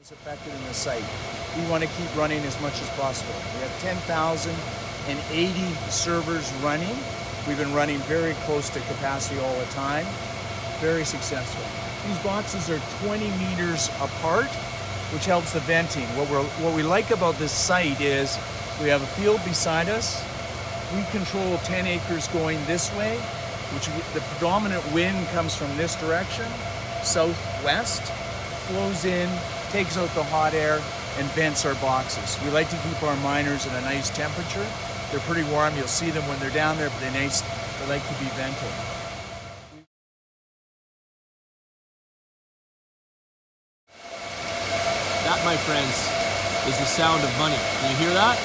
is affected in the site. We want to keep running as much as possible. We have 10,080 servers running. We've been running very close to capacity all the time. Very successful. These boxes are 20 meters apart, which helps the venting. What we like about this site is we have a field beside us. We control 10 acres going this way, which the predominant wind comes from this direction, southwest, flows in, takes out the hot air, and vents our boxes. We like to keep our miners at a nice temperature. They're pretty warm. You'll see them when they're down there, but they like to be vented. That, my friends, is the sound of money. Can you hear that?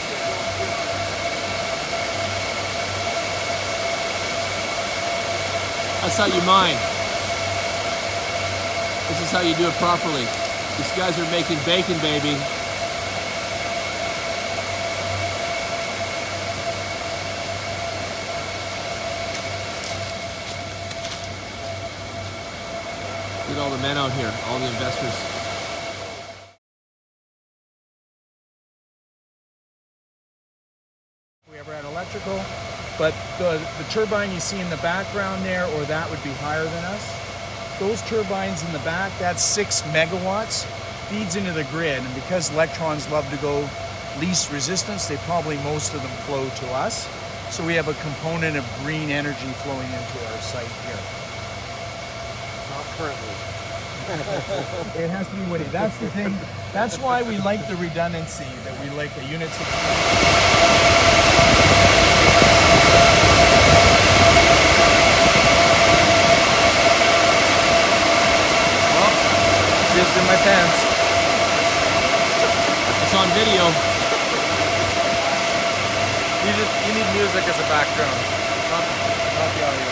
That's how you mine. This is how you do it properly. These guys are making bacon, baby. Look at all the men out here, all the investors. We ever had electrical, but the turbine you see in the background there, or that would be higher than us. Those turbines in the back, that's 6 megawatts, feeds into the grid, and because electrons love to go least resistance, most of them flow to us. So we have a component of green energy flowing into our site here. Not currently. It has to be woody. That's the thing. That's why we like the redundancy, that we like the units of... in my pants. It's on video. You need music as a background, not the audio.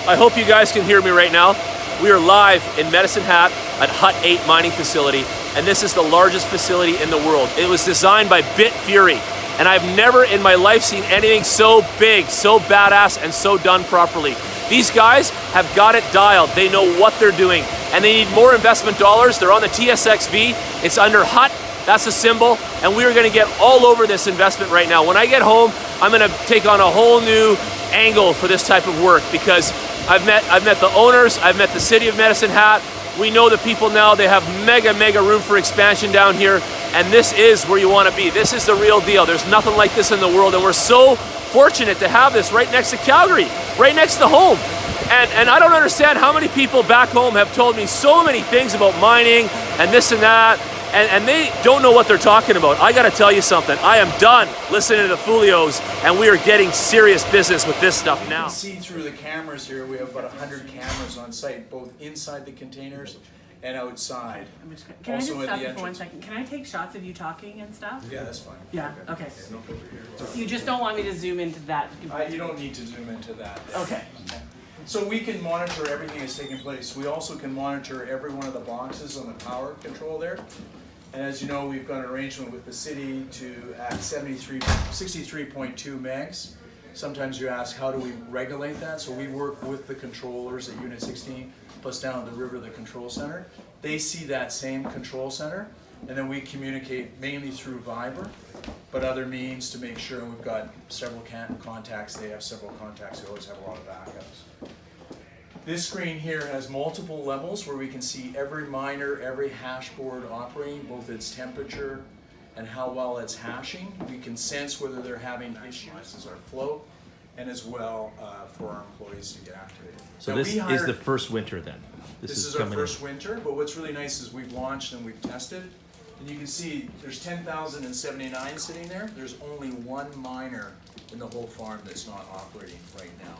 I hope you guys can hear me right now. We are live in Medicine Hat at HUT8 Mining Facility, and this is the largest facility in the world. It was designed by Bitfury, and I've never in my life seen anything so big, so badass, and so done properly. These guys have got it dialed. They know what they're doing, and they need more investment dollars. They're on the TSXV. It's under HUT. That's a symbol, and we are going to get all over this investment right now. When I get home, I'm going to take on a whole new angle for this type of work, because I've met the owners, I've met the city of Medicine Hat. We know the people now. They have mega room for expansion down here, and this is where you want to be. This is the real deal. There's nothing like this in the world, and we're so fortunate to have this right next to Calgary, right next to home. And I don't understand how many people back home have told me so many things about mining and this and that, and they don't know what they're talking about. I gotta tell you something. I am done listening to the Folios, and we are getting serious business with this stuff now. You can see through the cameras here, we have about 100 cameras on site, both inside the containers and outside. Can I just stop you for 1 second? Can I take shots of you talking and stuff? Yeah, that's fine. Yeah, okay. You just don't want me to zoom into that? You don't need to zoom into that. Okay. So we can monitor everything that's taking place. We also can monitor every one of the boxes on the power control there. And as you know, we've got an arrangement with the city to at 63.2 megs. Sometimes you ask, how do we regulate that? So we work with the controllers at Unit 16, plus down at the river, the control center. They see that same control center, and then we communicate mainly through Viber, but other means to make sure. And we've got several contacts. They have several contacts. We always have a lot of backups. This screen here has multiple levels where we can see every miner, every hash board operating, both its temperature and how well it's hashing. We can sense whether they're having issues as our flow, and as well for our employees to get activated. So now this is the first winter then? This is our first winter, but what's really nice is we've launched and we've tested. And you can see there's 10,079 sitting there. There's only one miner in the whole farm that's not operating right now.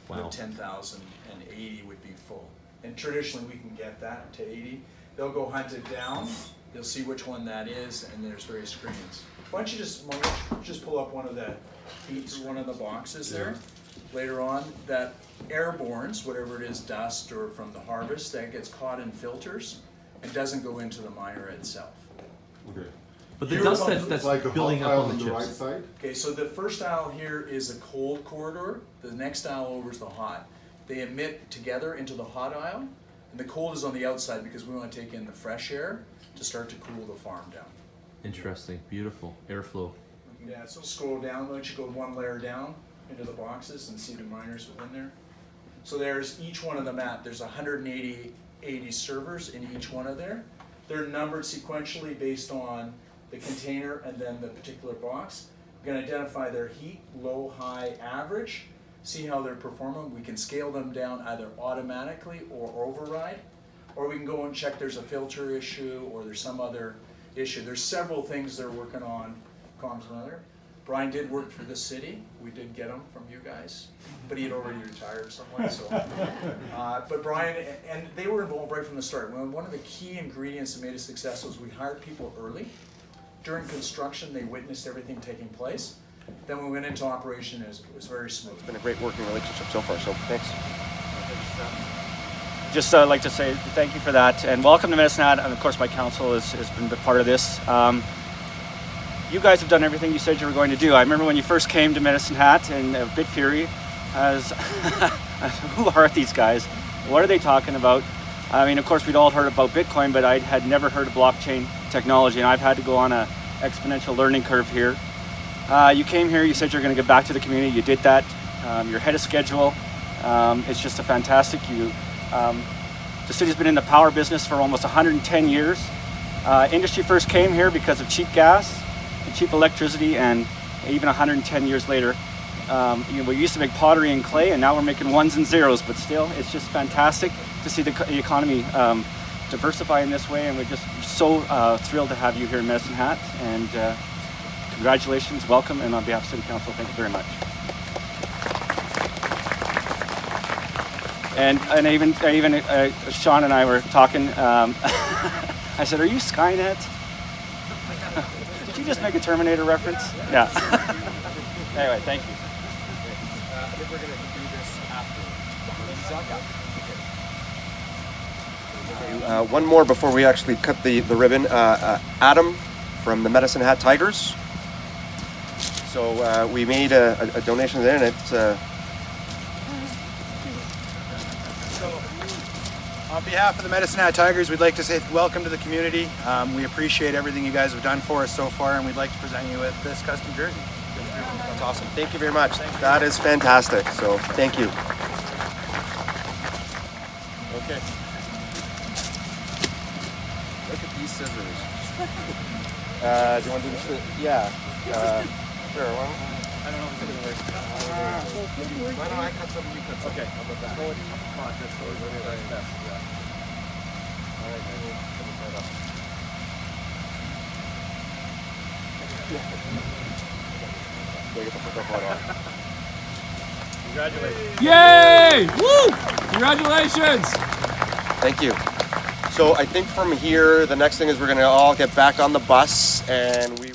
Wow. 10,080 would be full. And traditionally we can get that to 80. They'll go hunt it down. They'll see which one that is, and there's various screens. Why don't you just pull up one of the boxes there. Later on, that airbornes, whatever it is, dust or from the harvest, that gets caught in filters and doesn't go into the miner itself. Okay. But the Here dust comes- that's It's like a building hot up aisle on the on the right chips. side. Okay, so the first aisle here is a cold corridor. The next aisle over is the hot. They emit together into the hot aisle, and the cold is on the outside because we want to take in the fresh air to start to cool the farm down. Interesting, beautiful airflow. Yeah, so scroll down, why don't you go one layer down into the boxes and see the miners within there. So there's each one of the map. There's 180 servers in each one of there. They're numbered sequentially based on the container and then the particular box. We're going to identify their heat, low, high, average, see how they're performing. We can scale them down either automatically or override, or we can go and check there's a filter issue or there's some other issue. There's several things they're working on, comms and other. Brian did work for the city. We did get him from you guys, but he had already retired somewhat. So, but Brian and they were involved right from the start. One of the key ingredients that made us successful is we hired people early. During construction, they witnessed everything taking place. Then when we went into operation, it was very smooth. It's been a great working relationship so far, so thanks. Just like to say thank you for that, and welcome to Medicine Hat, and of course my council has been a part of this. You guys have done everything you said you were going to do. I remember when you first came to Medicine Hat and Bitfury, as who are these guys? What are they talking about? I mean, of course we'd all heard about Bitcoin, but I had never heard of blockchain technology, and I've had to go on an exponential learning curve here. You came here, you said you're going to get back to the community, you did that. You're ahead of schedule. It's just a fantastic. The city's been in the power business for almost 110 years. Industry first came here because of cheap gas and cheap electricity, and even 110 years later, we used to make pottery and clay, and now we're making ones and zeros, but still, it's just fantastic to see the economy diversify in this way, and we're just so thrilled to have you here in Medicine Hat, and congratulations, welcome, and on behalf of City Council, thank you very much. And even Sean and I were talking. I said, "Are you Skynet? Did you just make a Terminator reference?" Yeah. Anyway, thank you. I think we're going to do this after. One more before we actually cut the ribbon. Adam from the Medicine Hat Tigers. So we made a donation there, and it's... On behalf of the Medicine Hat Tigers, we'd like to say welcome to the community. We appreciate everything you guys have done for us so far, and we'd like to present you with this custom jersey. That's awesome. Thank you very much. That is fantastic. So thank you. Okay. Look at these scissors. Do you want to do this? Yeah. Sure. Well, I don't know if it's going to work. Why don't I cut some and you cut some? Okay. How about that? Come on, that's always the best. Yeah. All right, then we'll put this right up. Congratulations. Yay! Woo! Congratulations! thank you. So I think from here, the next thing is we're going to all get back on the bus, and we